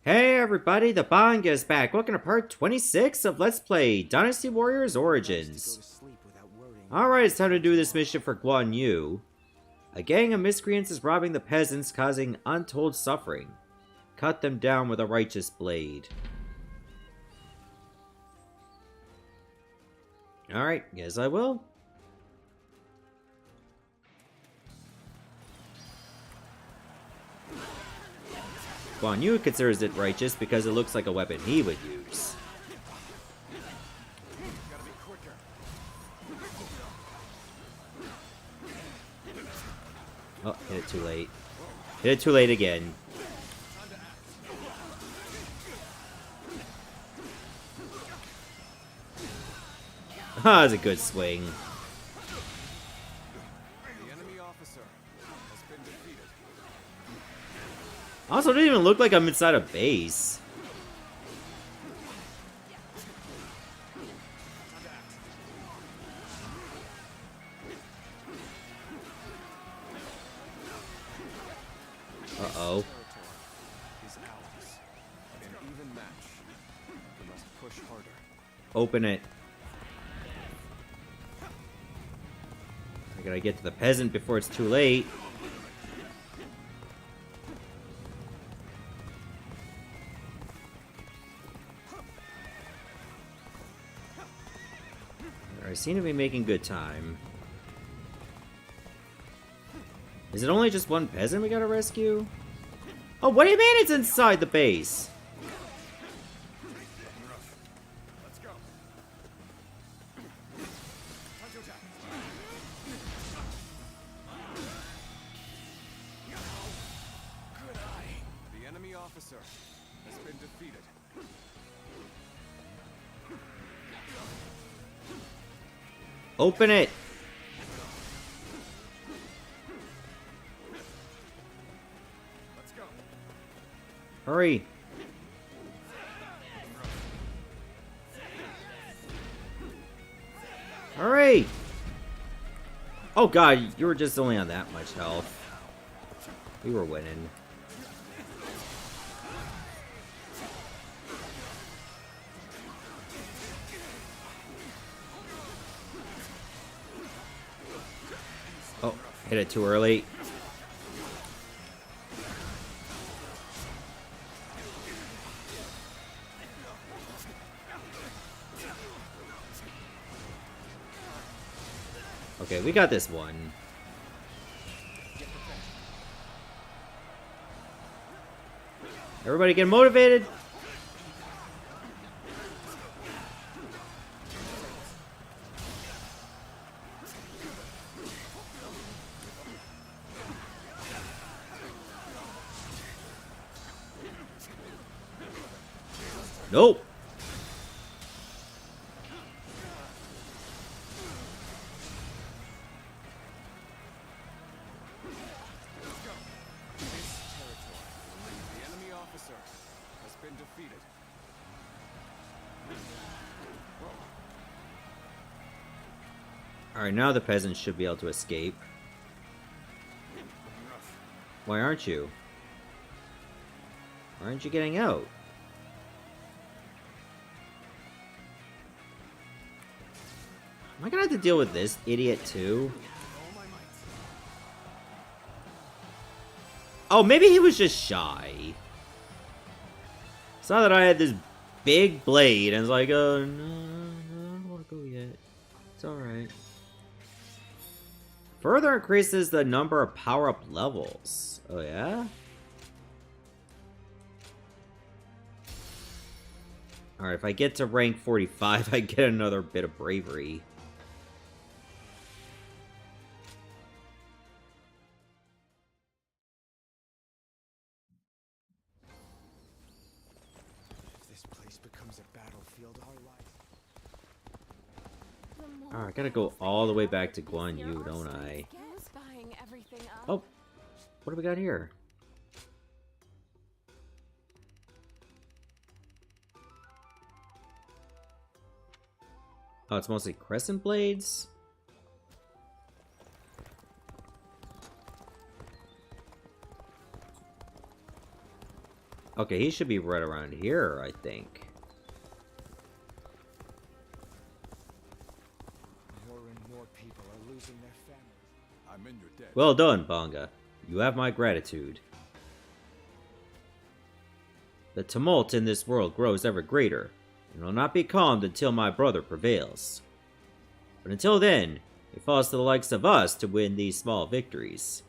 Hey everybody, the Banga is back. Welcome to part 26 of Let's Play Dynasty Warriors Origins. Alright, it's time to do this mission for Guan Yu. A gang of miscreants is robbing the peasants, causing untold suffering. Cut them down with a righteous blade. Alright, yes I will. Guan Yu considers it righteous because it looks like a weapon he would use. Oh, hit it too late. Hit it too late again. Ah, that's a good swing. Also, it doesn't even look like I'm inside a base. Uh-oh. Open it. I gotta get to the peasant before it's too late. I seem to be making good time. Is it only just one peasant we gotta rescue? Oh, what do you mean it's inside the base? The enemy officer has been defeated. Open it! Let's go. Hurry! Hurry! Oh god, you were just only on that much health. We were winning. Oh, hit it too early. Okay, we got this one. Everybody get motivated. Nope. The enemy officer has been defeated. Alright, now the peasants should be able to escape. Why aren't you? Why aren't you getting out? Am I gonna have to deal with this idiot too? Oh, maybe he was just shy. It's not that I had this big blade and it's like, oh, no, I don't want to go yet. It's alright. Further increases the number of power-up levels. Oh, yeah? Alright, if I get to rank 45, I get another bit of bravery. I gotta go all the way back to Guan Yu, don't I? Oh, what do we got here? Oh, it's mostly crescent blades? Okay, he should be right around here, I think. More and more people are losing their families. I'm in your debt. Well done, Banga. You have my gratitude. The tumult in this world grows ever greater, and will not be calmed until my brother prevails. But until then, it falls to the likes of us to win these small victories.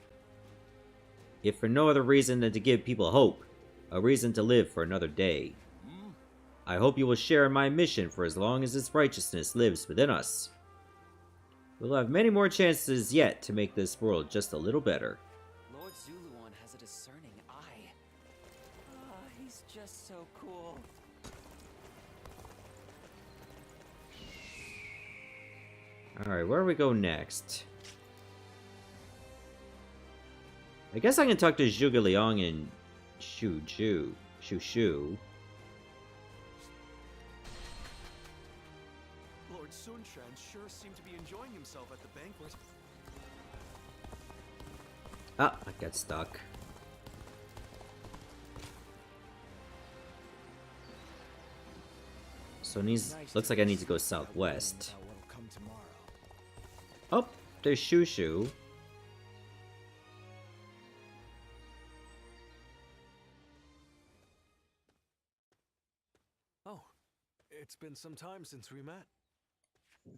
If for no other reason than to give people hope, a reason to live for another day. I hope you will share in my mission for as long as this righteousness lives within us. We'll have many more chances yet to make this world just a little better. Lord Ziluan has a discerning eye. He's just so cool. Alright, where do we go next? I guess I can talk to Zhuge Liang and Shu Shu. Lord Sunshan sure seemed to be enjoying himself at the banquet. Ah, I got stuck. So looks like I need to go southwest. Oh, there's Shu. Oh, it's been some time since we met.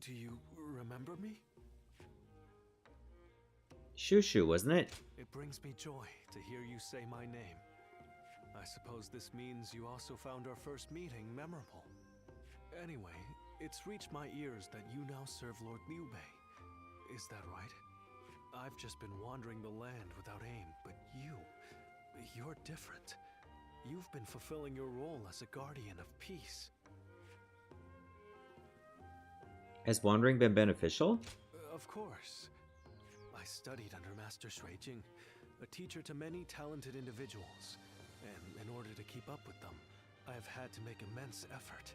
Do you remember me? Shu, wasn't it? It brings me joy to hear you say my name. I suppose this means you also found our first meeting memorable. Anyway, it's reached my ears that you now serve Lord Liu Bei. Is that right? I've just been wandering the land without aim, but you're different. You've been fulfilling your role as a guardian of peace. Has wandering been beneficial? Of course. I studied under Master Shuijing, a teacher to many talented individuals, and in order to keep up with them, I have had to make immense effort.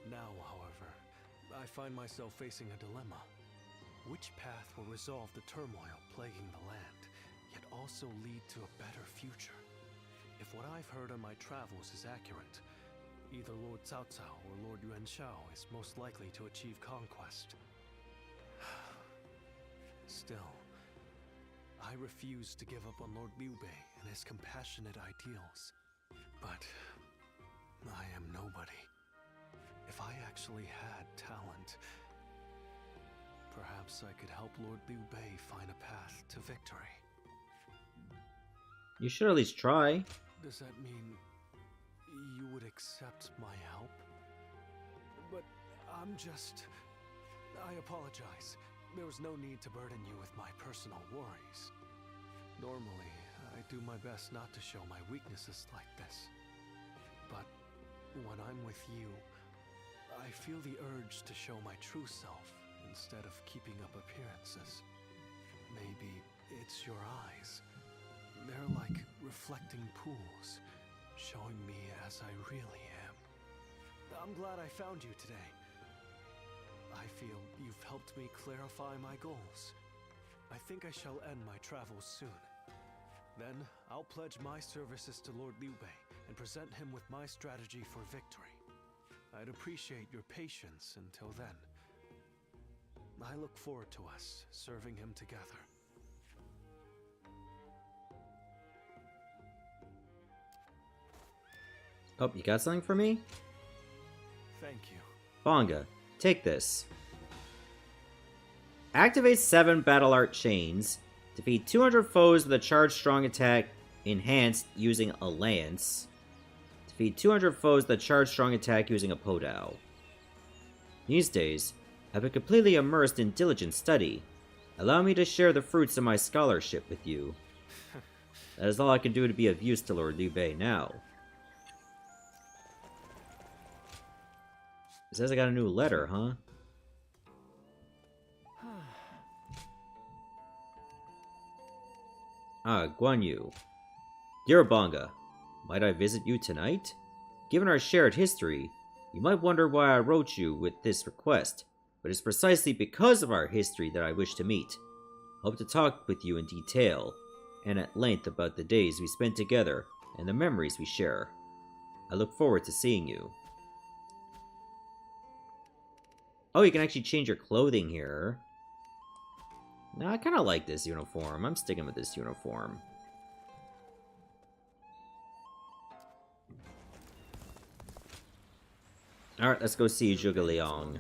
Now, however, I find myself facing a dilemma. Which path will resolve the turmoil plaguing the land, yet also lead to a better future? If what I've heard on my travels is accurate, either Lord Cao Cao or Lord Yuanshao is most likely to achieve conquest. Still, I refuse to give up on Lord Liu Bei and his compassionate ideals. But I am nobody. If I actually had talent, perhaps I could help Lord Liu Bei find a path to victory. You should at least try. Does that mean you would accept my help? But I apologize. There was no need to burden you with my personal worries. Normally, I do my best not to show my weaknesses like this. But when I'm with you, I feel the urge to show my true self instead of keeping up appearances. Maybe it's your eyes. They're like reflecting pools, showing me as I really am. I'm glad I found you today. I feel you've helped me clarify my goals. I think I shall end my travels soon. Then I'll pledge my services to Lord Liu Bei and present him with my strategy for victory. I'd appreciate your patience until then. I look forward to us serving him together. Oh, you got something for me? Thank you. Banga, take this. Activate 7 Battle Art Chains. Defeat 200 foes with a Charged Strong Attack enhanced using a Lance. Defeat 200 foes with a Charged Strong Attack using a Podao. These days, I've been completely immersed in diligent study. Allow me to share the fruits of my scholarship with you. That is all I can do to be of use to Lord Liu Bei now. It says I got a new letter, huh? Guan Yu. Dear Banga, might I visit you tonight? Given our shared history, you might wonder why I wrote you with this request, but it's precisely because of our history that I wish to meet. Hope to talk with you in detail, and at length about the days we spent together and the memories we share. I look forward to seeing you. Oh, you can actually change your clothing here. No, I kind of like this uniform. I'm sticking with this uniform. Alright, let's go see Zhuge Liang.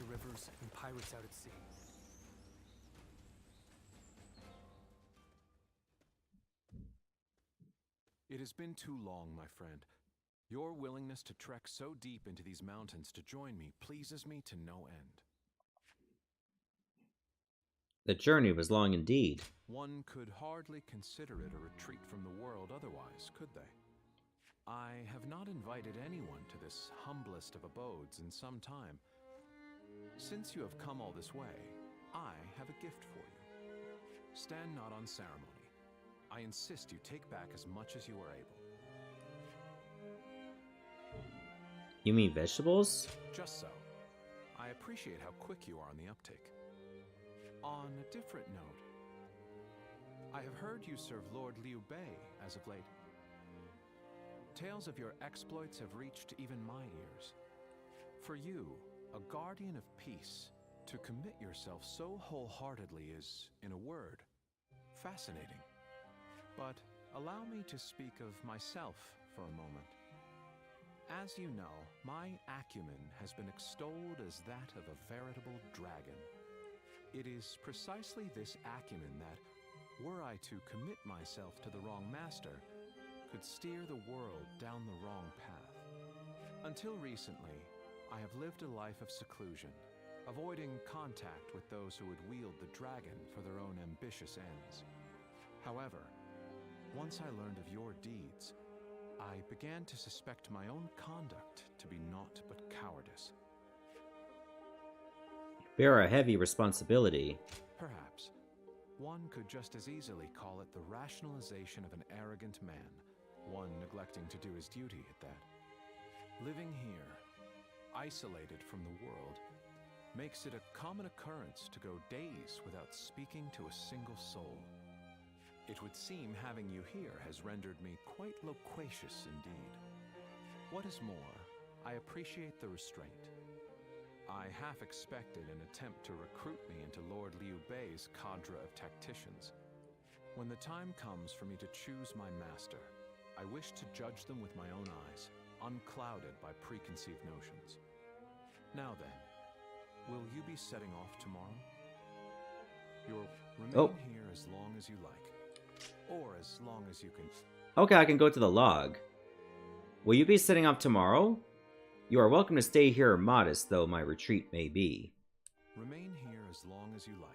It has been too long, my friend. Your willingness to trek so deep into these mountains to join me pleases me to no end. The journey was long indeed. One could hardly consider it a retreat from the world otherwise, could they? I have not invited anyone to this humblest of abodes in some time. Since you have come all this way, I have a gift for you. Stand not on ceremony. I insist you take back as much as you are able. You mean vegetables? Just so. I appreciate how quick you are on the uptake. On a different note, I have heard you serve Lord Liu Bei as of late. Tales of your exploits have reached even my ears. For you, a guardian of peace, to commit yourself so wholeheartedly is, in a word, fascinating. But allow me to speak of myself for a moment. As you know, my acumen has been extolled as that of a veritable dragon. It is precisely this acumen that, were I to commit myself to the wrong master, could steer the world down the wrong path. Until recently, I have lived a life of seclusion, avoiding contact with those who would wield the dragon for their own ambitious ends. However, once I learned of your deeds, I began to suspect my own conduct to be naught but cowardice. Bear a heavy responsibility. Perhaps. One could just as easily call it the rationalization of an arrogant man, one neglecting to do his duty at that. Living here, isolated from the world, makes it a common occurrence to go days without speaking to a single soul. It would seem having you here has rendered me quite loquacious indeed. What is more, I appreciate the restraint. I half expected an attempt to recruit me into Lord Liu Bei's cadre of tacticians. When the time comes for me to choose my master, I wish to judge them with my own eyes, unclouded by preconceived notions. Now then, will you be setting off tomorrow? You'll remain here as long as you like. Or as long as you can. Okay, I can go to the log. Will you be setting up tomorrow? You are welcome to stay here, modest though my retreat may be. Remain here as long as you like.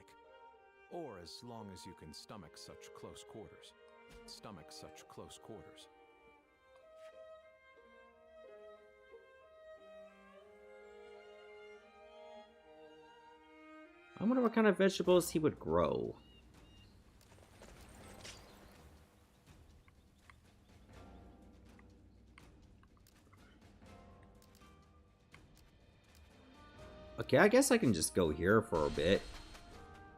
Or as long as you can stomach such close quarters. Stomach such close quarters. I wonder what kind of vegetables he would grow. Okay, I guess I can just go here for a bit.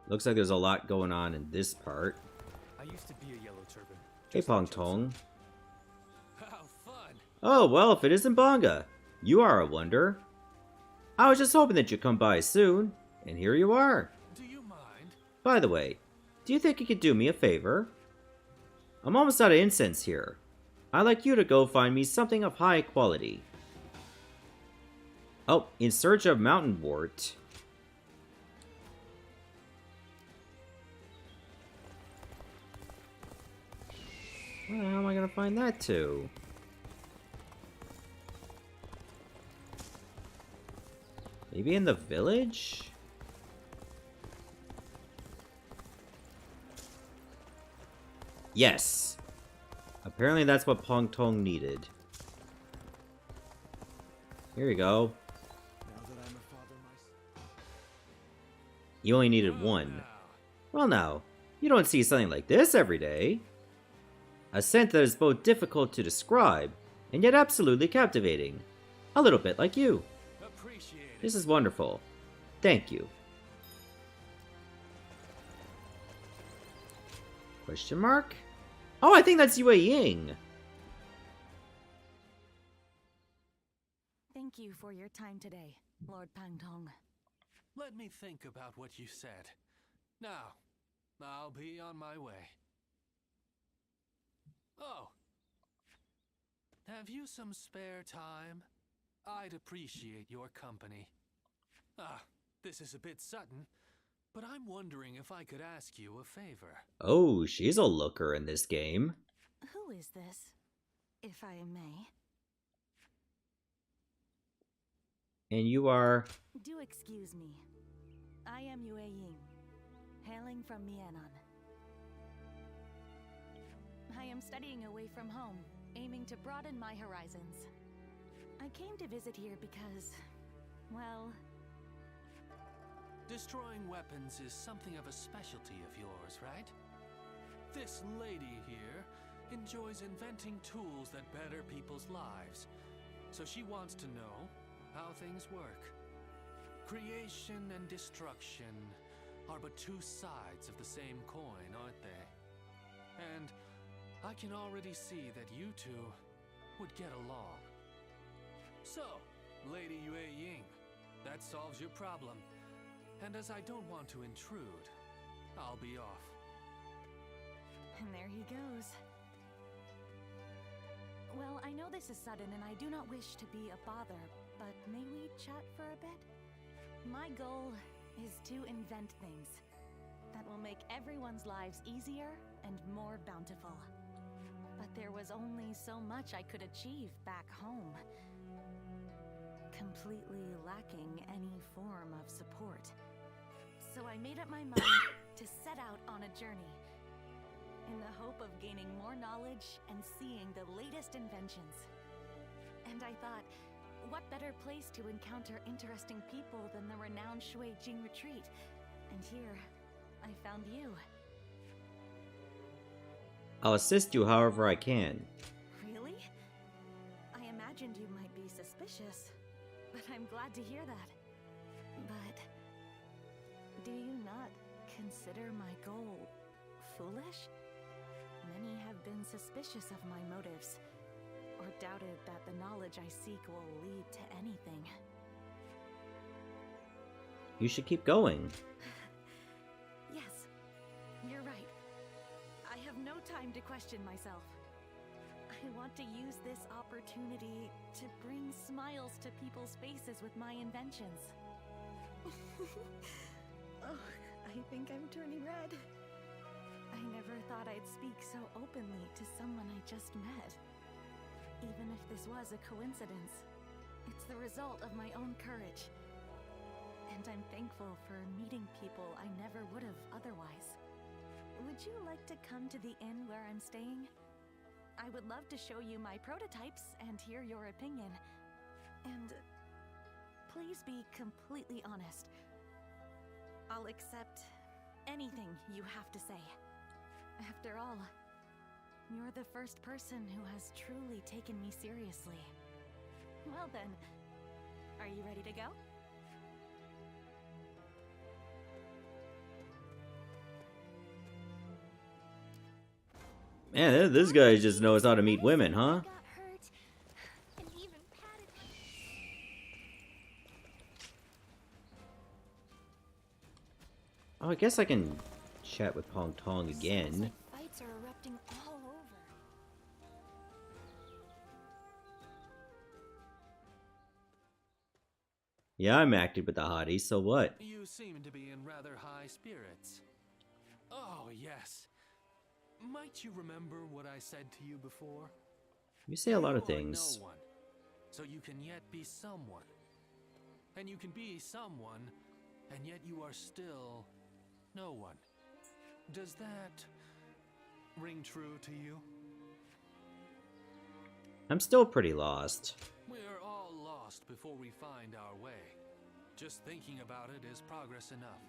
Looks like there's a lot going on in this part. I used to be a yellow turban. Hey, Pong Tong. How fun! Oh, well, if it isn't Banga. You are a wonder. I was just hoping that you'd come by soon, and here you are. Do you mind? By the way, do you think you could do me a favor? I'm almost out of incense here. I'd like you to go find me something of high quality. Oh, in search of mountain wort. Where the hell am I gonna find that to? Maybe in the village? Yes! Apparently that's what Pong Tong needed. Here you go. You only needed one. Well now, you don't see something like this every day. A scent that is both difficult to describe, and yet absolutely captivating. A little bit like you. Appreciate it. This is wonderful. Thank you. Question mark? Oh, I think that's Yue Ying. thank you for your time today, Lord Pangtong. Let me think about what you said. Now, I'll be on my way. Oh. Have you some spare time? I'd appreciate your company. This is a bit sudden, but I'm wondering if I could ask you a favor. Oh, she's a looker in this game. Who is this, if I may? And you are... Do excuse me. I am Yue Ying, hailing from Mianon. I am studying away from home, aiming to broaden my horizons. I came to visit here because, well... Destroying weapons is something of a specialty of yours, right? This lady here enjoys inventing tools that better people's lives. So she wants to know how things work. Creation and destruction are but two sides of the same coin, aren't they? And I can already see that you two would get along. So, Lady Yue Ying, that solves your problem. And as I don't want to intrude, I'll be off. And there he goes. Well, I know this is sudden and I do not wish to be a bother, but may we chat for a bit? My goal is to invent things that will make everyone's lives easier and more bountiful. But there was only so much I could achieve back home, completely lacking any form of support. So I made up my mind to set out on a journey, in the hope of gaining more knowledge and seeing the latest inventions. And I thought, what better place to encounter interesting people than the renowned Shui Jing retreat? And here, I found you. I'll assist you however I can. Really? I imagined you might be suspicious, but I'm glad to hear that. But do you not consider my goal foolish? Many have been suspicious of my motives, or doubted that the knowledge I seek will lead to anything. You should keep going. Yes, you're right. I have no time to question myself. I want to use this opportunity to bring smiles to people's faces with my inventions. Oh, I think I'm turning red. I never thought I'd speak so openly to someone I just met. Even if this was a coincidence, it's the result of my own courage. And I'm thankful for meeting people I never would have otherwise. Would you like to come to the inn where I'm staying? I would love to show you my prototypes and hear your opinion. And please be completely honest. I'll accept anything you have to say. After all, you're the first person who has truly taken me seriously. Well then, are you ready to go? Man, this guy just knows how to meet women, huh? Oh, I guess I can chat with Pong Tong again. Fights are erupting all over. Yeah, I'm acting with the hottie, so what? You seem to be in rather high spirits. Oh, yes. Might you remember what I said to you before? You say a lot of You are things. no one, so you can yet be someone. And you can be someone, and yet you are still no one. Does that ring true to you? I'm still pretty lost. We're all lost before we find our way. Just thinking about it is progress enough.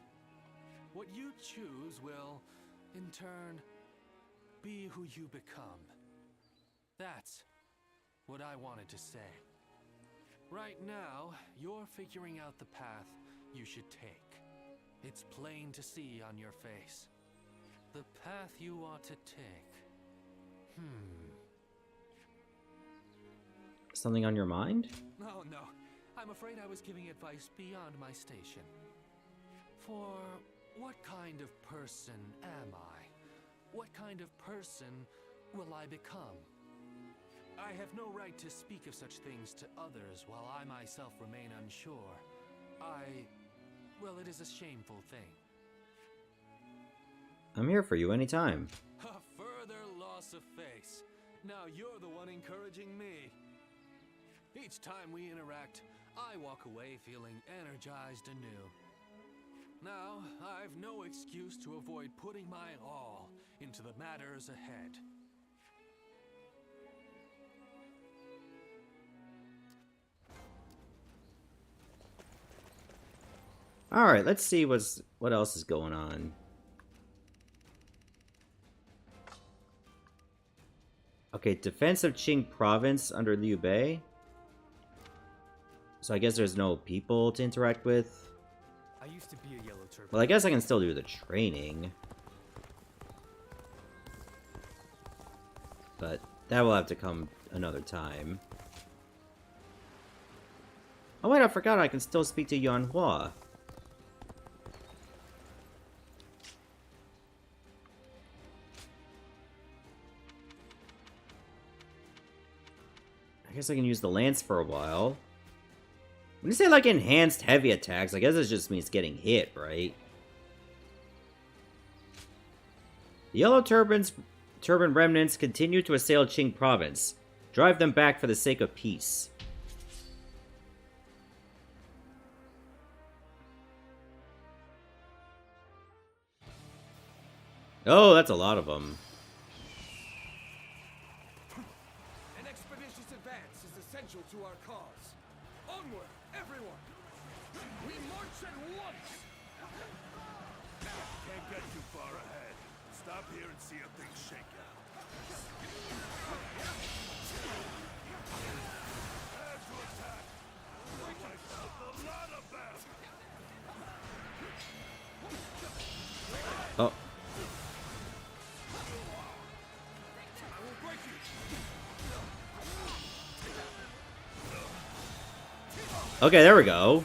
What you choose will, in turn, be who you become. That's what I wanted to say. Right now, you're figuring out the path you should take. It's plain to see on your face. The path you ought to take. Something on your mind? Oh, I'm afraid I was giving advice beyond my station. For what kind of person am I? What kind of person will I become? I have no right to speak of such things to others while I myself remain unsure. Well, it is a shameful thing. I'm here for you anytime. A further loss of face. Now you're the one encouraging me. Each time we interact, I walk away feeling energized anew. Now, I've no excuse to avoid putting my all into the matters ahead. Alright, let's see what else is going on. Okay, defense of Qing province under Liu Bei. So I guess there's no people to interact with. I used to be a yellow turban. Well, I guess I can still do the training. But that will have to come another time. Oh wait, I forgot I can still speak to Yuan Hua. I guess I can use the lance for a while. When you say like enhanced heavy attacks, I guess it just means getting hit, right? The Yellow Turban remnants continue to assail Qing province. Drive them back for the sake of peace. Oh, that's a lot of them. An expeditious advance is essential to our cause. Onward, everyone! We march at once! Can't get too far ahead. Stop here and see how things shake out. Prepare to attack! Wipe out a lot of them! Oh. Okay, there we go.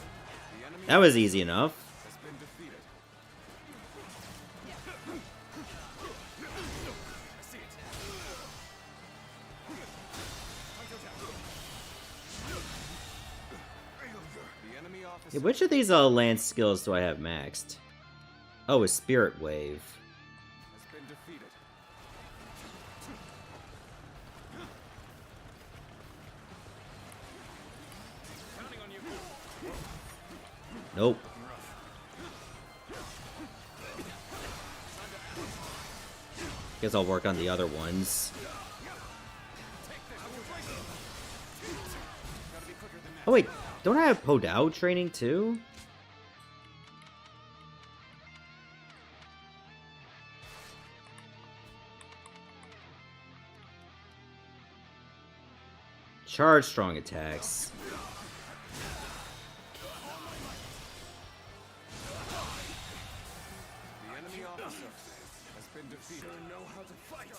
That was easy enough. Hey, which of these lance skills do I have maxed? Oh, a Spirit Wave. Has been defeated. Counting on you. Nope. Guess I'll work on the other ones. Oh wait, don't I have Po Dao training too? Charge strong attacks. The enemy officer has been defeated. Sure know how to fight.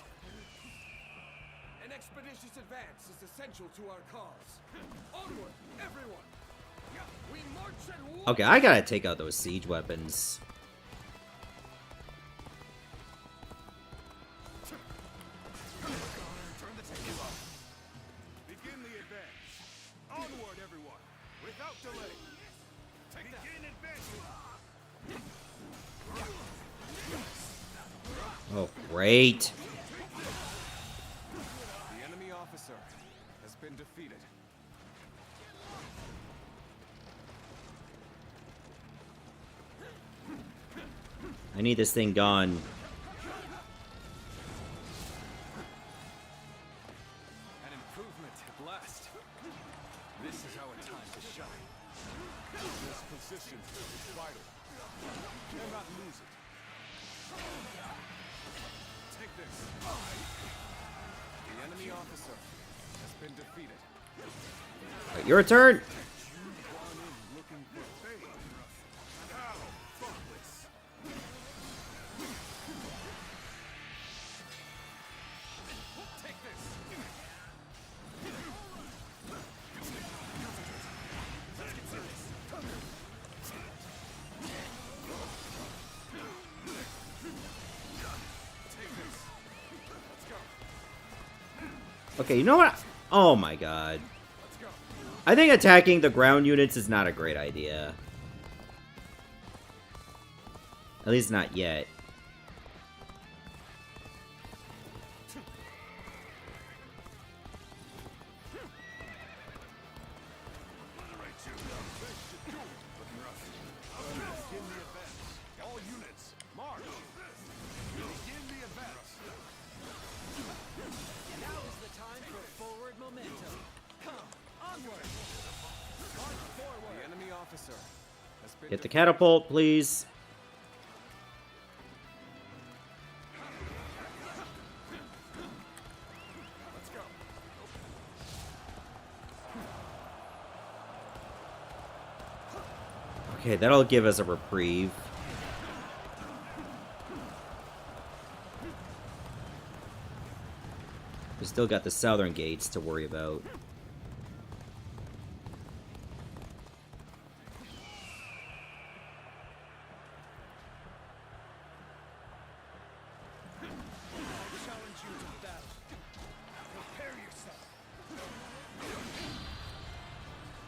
An expeditious advance is essential to our cause. Onward, everyone! We march at once! Okay, I gotta take out those siege weapons. Turn the tables off. Begin the advance. Onward, everyone, without delay. Begin advancing. Oh, great. The enemy officer has been defeated. I need this thing gone. An improvement at last. This is our time to shine. This position is vital. Cannot lose it. Take this. The enemy officer has been defeated. Right, your turn. Looking for fame. How thoughtless. Take this. Let's Okay, you know what? Oh my god. I think attacking the ground units is not a great idea. At least not yet. Get the catapult, please. Okay, that'll give us a reprieve. We still got the southern gates to worry about.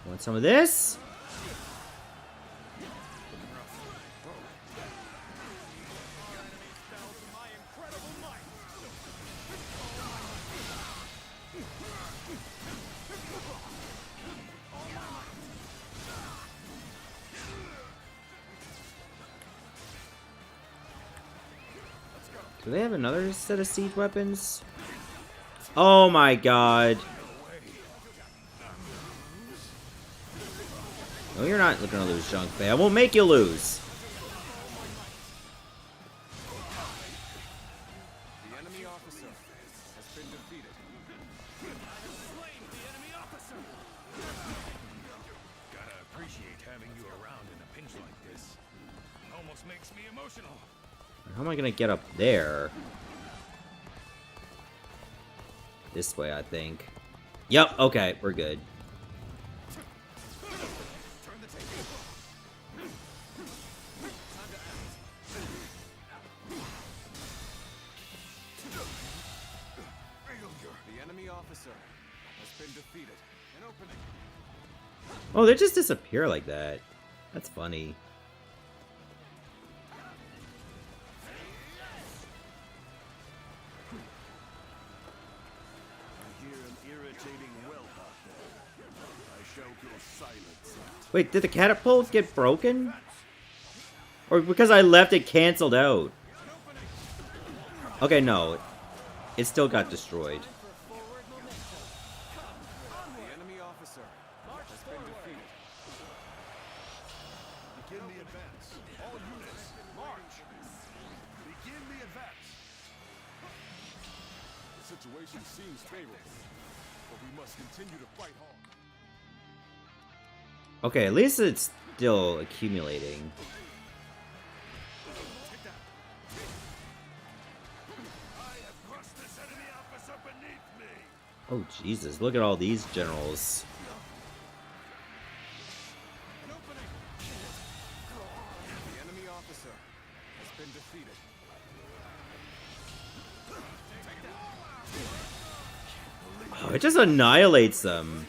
Want some of this? Do they have another set of siege weapons? Oh my god. No, you're not gonna lose, Junk Fei. I won't make you lose. The enemy officer has been defeated. Slain the enemy officer. Gotta appreciate having you around in a pinch like this. Almost makes me emotional. How am I gonna get up there? This way, I think. Yep, okay, we're good. The enemy officer has been defeated. An opening. Oh, they just disappear like that. That's funny. Wait, did the catapult get broken? Or because I left it canceled out? Okay, no. It still got destroyed. The enemy officer has been defeated. Begin the advance. All units, march. Begin the advance. The situation seems favorable, but we must continue to fight hard. Okay, at least it's still accumulating. I have crushed this enemy officer beneath me. Oh, Jesus. Look at all these generals. An opening. The enemy officer has been defeated. Oh, it just annihilates them.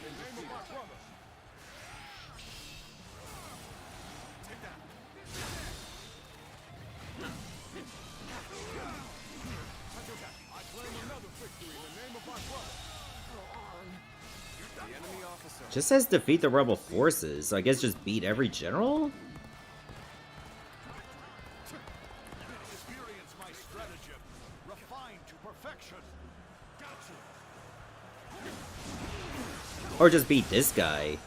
Just says defeat the rebel forces, so I guess just beat every general? Experience my stratagem, refined to perfection. Gotcha. Or just beat this guy.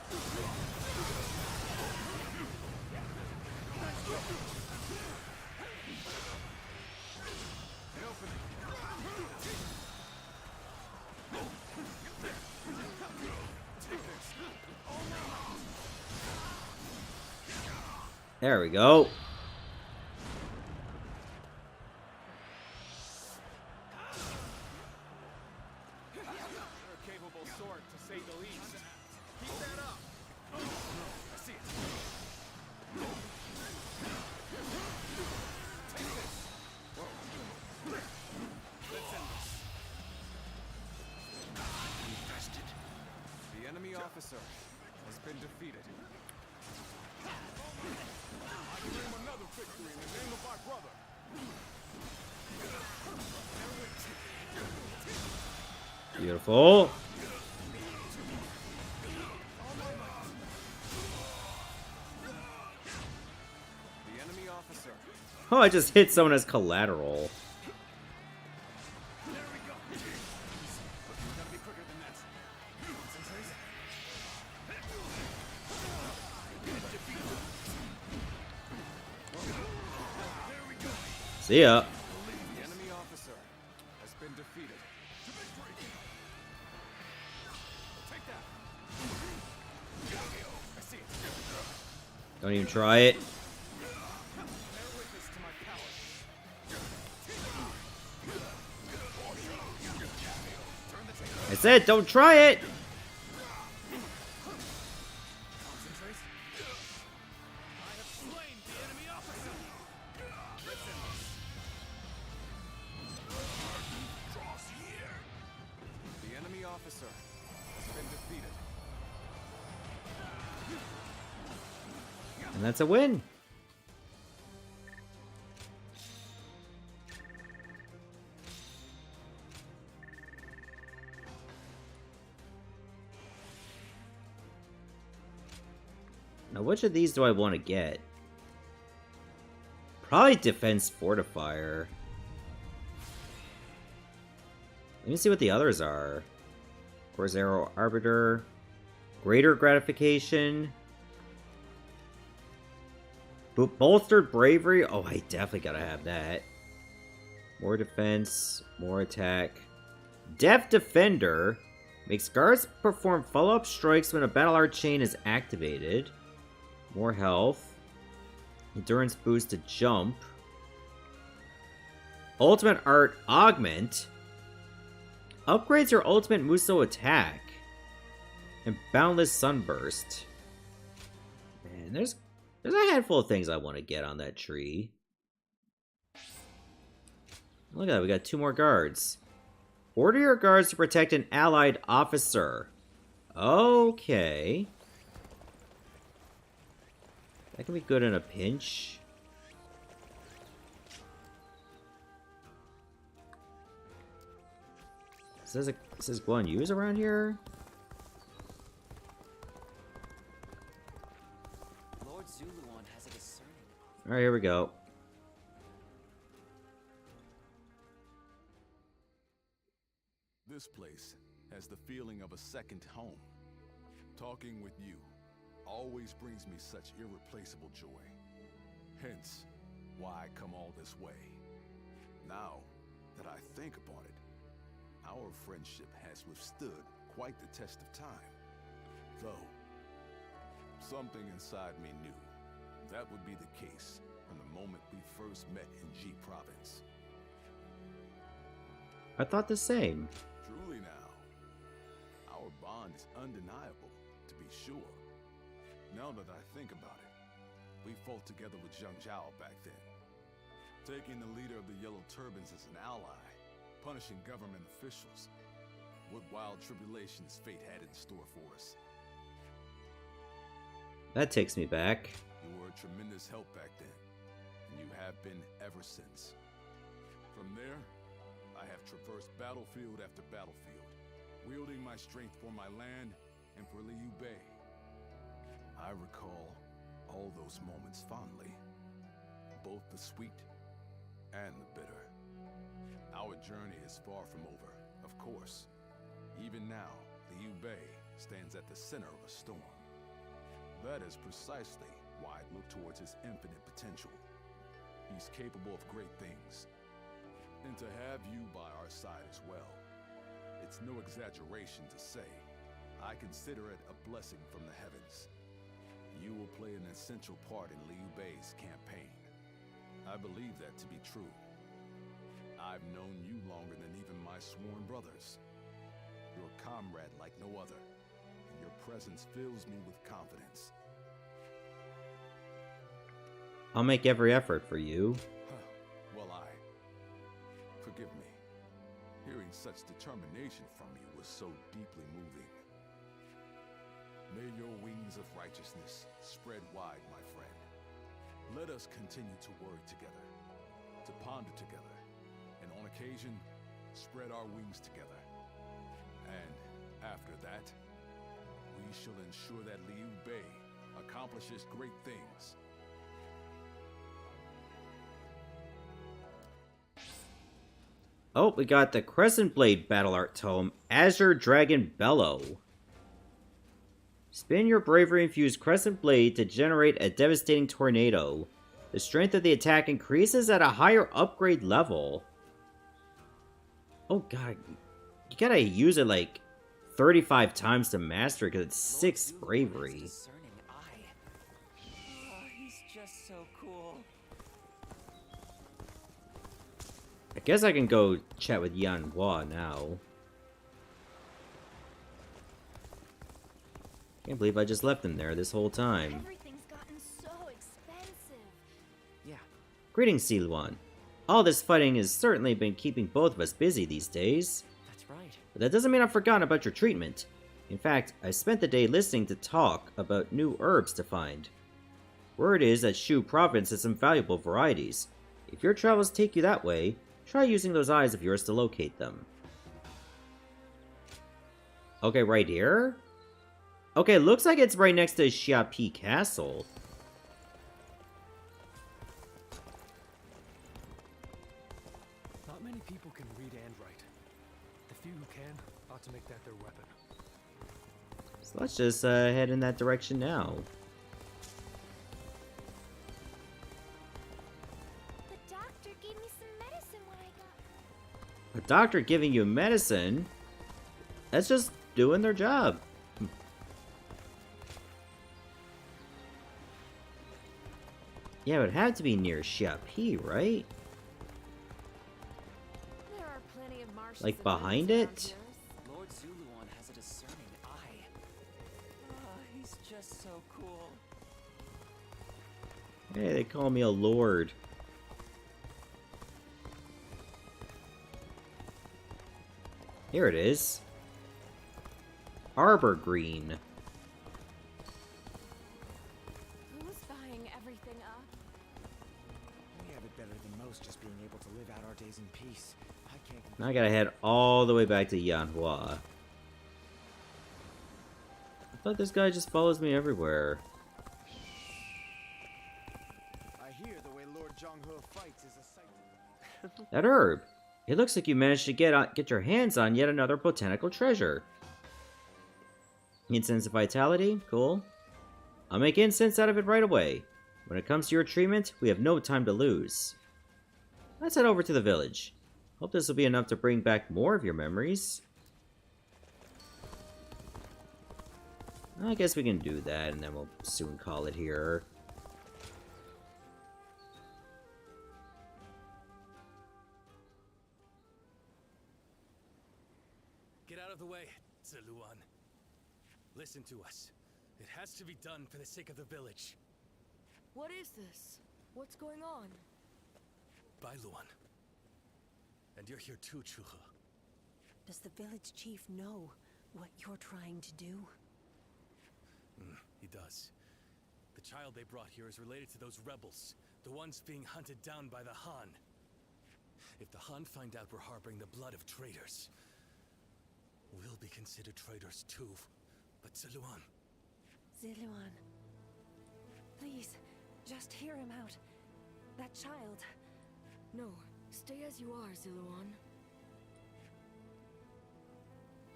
There we go. They're a capable sword, to say the least. Keep that up. I see it. Take this. Let's end this. officer has been defeated. I claim another victory in the name of my brother. Beautiful. The enemy officer. Oh, I just hit someone as collateral. See ya. The enemy officer has been defeated. Take that. I see it. Don't even try it. Bear witness to my power. Turn the tape. I said, don't try it. Concentrate. I have slain the enemy officer. The enemy officer has been defeated. And that's a win. Now, which of these do I want to get? Probably Defense Fortifier. Let me see what the others are. Course Arrow Arbiter. Greater Gratification. Bolstered Bravery. Oh, I definitely gotta have that. More defense. More attack. Deft Defender. Makes guards perform follow-up strikes when a Battle Art chain is activated. More health. Endurance boost to jump. Ultimate Art Augment. Upgrades your ultimate Muso attack. And Boundless Sunburst. Man, there's a handful of things I want to get on that tree. Look at that, we got 2 more guards. Order your guards to protect an allied officer. Okay. That can be good in a pinch. Says Guan Yu's around here? Lord Ziluan has a discerning. Alright, here we go. This place has the feeling of a second home. Talking with you always brings me such irreplaceable joy. Hence, why I come all this way. Now that I think upon it, our friendship has withstood quite the test of time. Though, something inside me knew that would be the case from the moment we first met in G Province. I thought the same. Truly now, our bond is undeniable, to be sure. Now that I think about it, we fought together with Zhang Zhao back then, taking the leader of the Yellow Turbans as an ally, punishing government officials. What wild tribulations fate had in store for us. That takes me back. You were a tremendous help back then, and you have been ever since. From there, I have traversed battlefield after battlefield, wielding my strength for my land and for Liu Bei. I recall all those moments fondly, both the sweet and the bitter. Our journey is far from over, of course. Even now, Liu Bei stands at the center of a storm. That is precisely why I look towards his infinite potential. He's capable of great things. And to have you by our side as well, it's no exaggeration to say, I consider it a blessing from the heavens. You will play an essential part in Liu Bei's campaign. I believe that to be true. I've known you longer than even my sworn brothers. You're a comrade like no other, and your presence fills me with confidence. I'll make every effort for you. Well, forgive me. Hearing such determination from you was so deeply moving. May your wings of righteousness spread wide, my friend. Let us continue to worry together, to ponder together, and on occasion, spread our wings together. And after that, we shall ensure that Liu Bei accomplishes great things. Oh, we got the Crescent Blade Battle Art Tome, Azure Dragon Bellow. Spin your bravery-infused Crescent Blade to generate a devastating tornado. The strength of the attack increases at a higher upgrade level. Oh god, you gotta use it like 35 times to master it because it's 6 bravery. Discerning eye. Oh, he's just so cool. I guess I can go chat with Yan Hua now. Can't believe I just left him there this whole time. Everything's gotten so expensive. Yeah. Greetings, Ziluan. All this fighting has certainly been keeping both of us busy these days. That's right. But that doesn't mean I've forgotten about your treatment. In fact, I spent the day listening to talk about new herbs to find. Word is that Shu Province has some valuable varieties. If your travels take you that way, try using those eyes of yours to locate them. Okay, right here? Okay, looks like it's right next to Xiapi Castle. Not many people can read and write. The few who can ought to make that their weapon. So let's just head in that direction now. The doctor gave me some medicine when I got... A doctor giving you medicine? That's just doing their job. Yeah, it would have to be near Xiapi, right? There are plenty of marshes Like and behind woods it? around Lord Ziluan has a discerning eye. Oh, he's just so cool. Hey, they call me a lord. Here it is. Arbor Green. Who's buying everything up? We have it better than most, just being able to live out our days in peace. I can't. Now I gotta head all the way back to Yanhua. I thought this guy just follows me everywhere. I hear the way Lord Zhonghe fights is a sight. That herb. It looks like you managed to get your hands on yet another botanical treasure. Incense of Vitality? Cool. I'll make incense out of it right away. When it comes to your treatment, we have no time to lose. Let's head over to the village. Hope this will be enough to bring back more of your memories. I guess we can do that, and then we'll soon call it here. Get out of the way, Ziluan. Listen to us. It has to be done for the sake of the village. What is this? What's going on? Bailuan. And you're here too, Chuhe. Does the village chief know what you're trying to do? He does. The child they brought here is related to those rebels, the ones being hunted down by the Han. If the Han find out we're harboring the blood of traitors, we'll be considered traitors too. But Ziluan... Ziluan. Please, just hear him out. That child... No, stay as you are, Ziluan.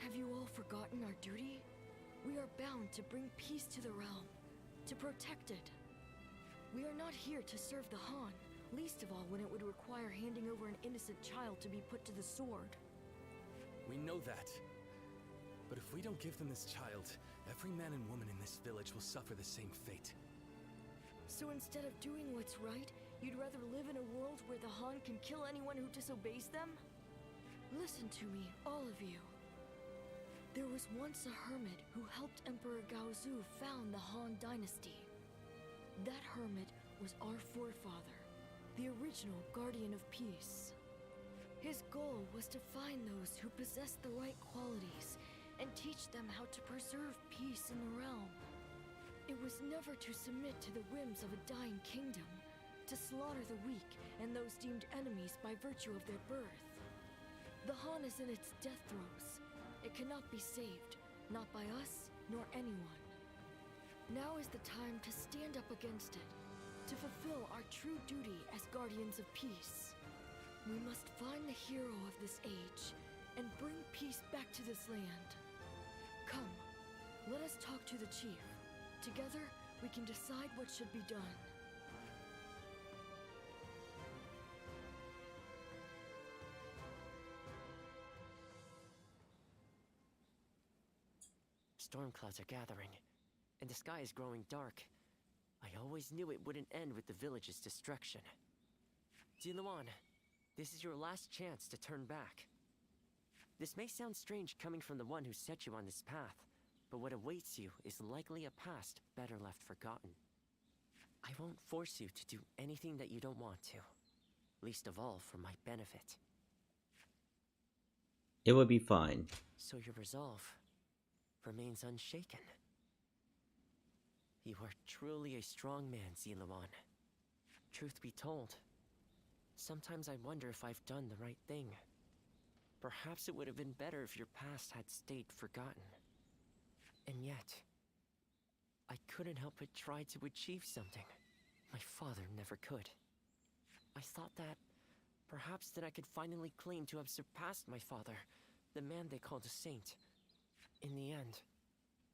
Have you all forgotten our duty? We are bound to bring peace to the realm, to protect it. We are not here to serve the Han, least of all when it would require handing over an innocent child to be put to the sword. We know that. But if we don't give them this child, every man and woman in this village will suffer the same fate. So instead of doing what's right, you'd rather live in a world where the Han can kill anyone who disobeys them? Listen to me, all of you. There was once a hermit who helped Emperor Gaozu found the Han Dynasty. That hermit was our forefather, the original guardian of peace. His goal was to find those who possessed the right qualities and teach them how to preserve peace in the realm. It was never to submit to the whims of a dying kingdom, to slaughter the weak and those deemed enemies by virtue of their birth. The Han is in its death throes. It cannot be saved, not by us nor anyone. Now is the time to stand up against it, to fulfill our true duty as guardians of peace. We must find the hero of this age and bring peace back to this land. Come, let us talk to the chief. Together, we can decide what should be done. Storm clouds are gathering, and the sky is growing dark. I always knew it wouldn't end with the village's destruction. Ziluan, this is your last chance to turn back. This may sound strange coming from the one who set you on this path, but what awaits you is likely a past better left forgotten. I won't force you to do anything that you don't want to, least of all for my benefit. It would be fine. So your resolve remains unshaken. You are truly a strong man, Ziluan. Truth be told, sometimes I wonder if I've done the right thing. Perhaps it would have been better if your past had stayed forgotten. And yet, I couldn't help but try to achieve something my father never could. I thought that perhaps that I could finally claim to have surpassed my father, the man they called a saint. In the end,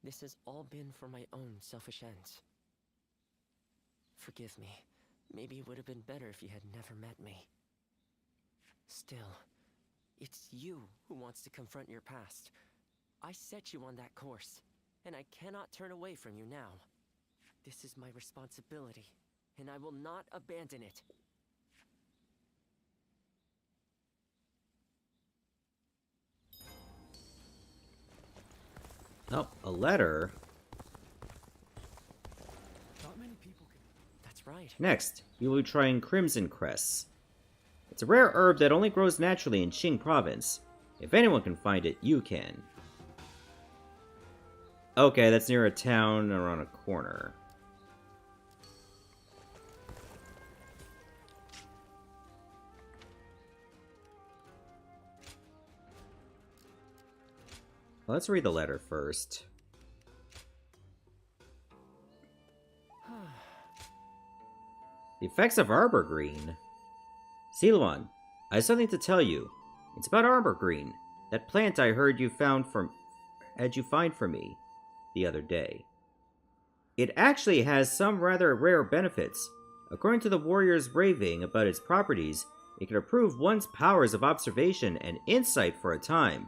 this has all been for my own selfish ends. Forgive me. Maybe it would have been better if you had never met me. Still, it's you who wants to confront your past. I set you on that course, and I cannot turn away from you now. This is my responsibility, and I will not abandon it. Oh, a letter. Not many people can. That's right. Next, you will be trying Crimson Cress. It's a rare herb that only grows naturally in Qing province. If anyone can find it, you can. Okay, that's near a town around a corner. Let's read the letter first. The effects of Arbor Green. Ziluan, I have something to tell you. It's about Arbor Green, that plant I heard you find for me the other day. It actually has some rather rare benefits. According to the warrior's raving about its properties, it can improve one's powers of observation and insight for a time,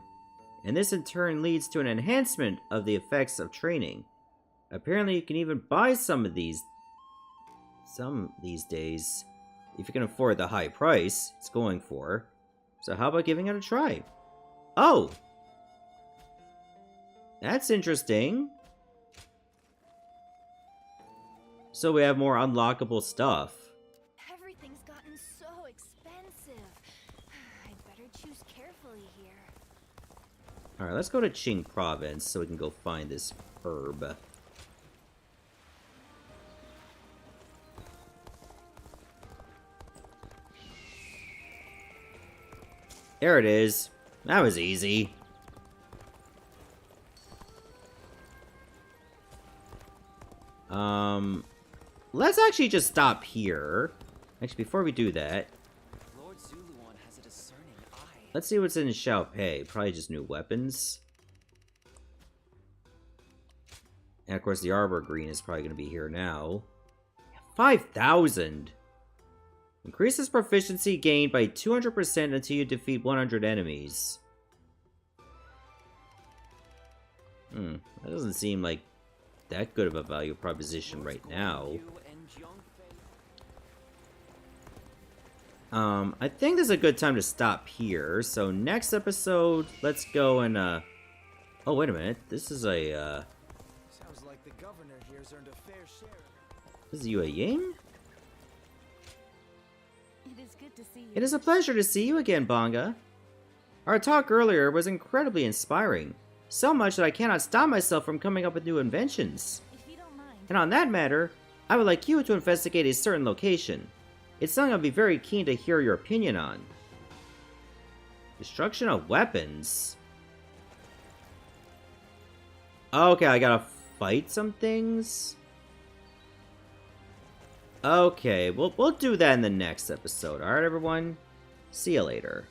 and this in turn leads to an enhancement of the effects of training. Apparently you can even buy some these days, if you can afford the high price it's going for. So how about giving it a try? Oh! That's interesting. So we have more unlockable stuff. Everything's gotten so expensive. I'd better choose carefully here. Alright, let's go to Qing province so we can go find this herb. There it is. That was easy. Let's actually just stop here. Actually, before we do that, Lord Ziluan has a discerning eye. let's see what's in Xiapi. Probably just new weapons. And of course, the Arbor Green is probably going to be here now. 5,000! Increases proficiency gained by 200% until you defeat 100 enemies. That doesn't seem like that good of a value proposition right now. I think this is a good time to stop here. So next episode, let's go and oh, wait a minute. This is a Sounds like the governor here's earned a fair share. This is Yue Ying? It is good to see you. It is a pleasure to see you again, Banga. Our talk earlier was incredibly inspiring. So much that I cannot stop myself from coming up with new inventions. If you don't mind. And on that matter, I would like you to investigate a certain location. It's something I'd be very keen to hear your opinion on. Destruction of weapons? Okay, I gotta fight some things? Okay, we'll do that in the next episode. Alright, everyone? See you later.